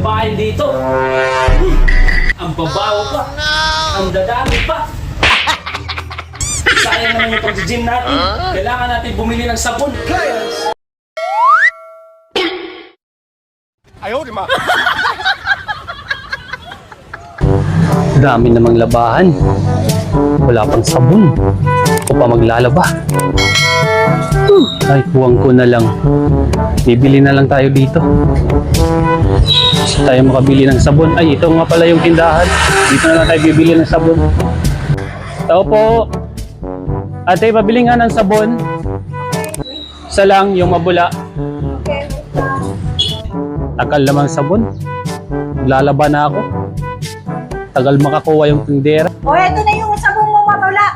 babae dito. Ang babaw pa. Ang dadami pa. Sayang naman yung pag-gym natin. Kailangan natin bumili ng sabon. Ayaw, di ma. Dami namang labahan. Wala pang sabon. Ako pa maglalaba. Ay, kuwang ko na lang. Bibili na lang tayo dito. Gusto tayo makabili ng sabon. Ay, ito nga pala yung tindahan. Dito na lang tayo bibili ng sabon. Tao po. Ate, pabili nga ng sabon. Isa lang, yung mabula. Tagal naman sabon. Lalaba na ako. Tagal makakuha yung tindera. O, eto na yung sabong mo matula.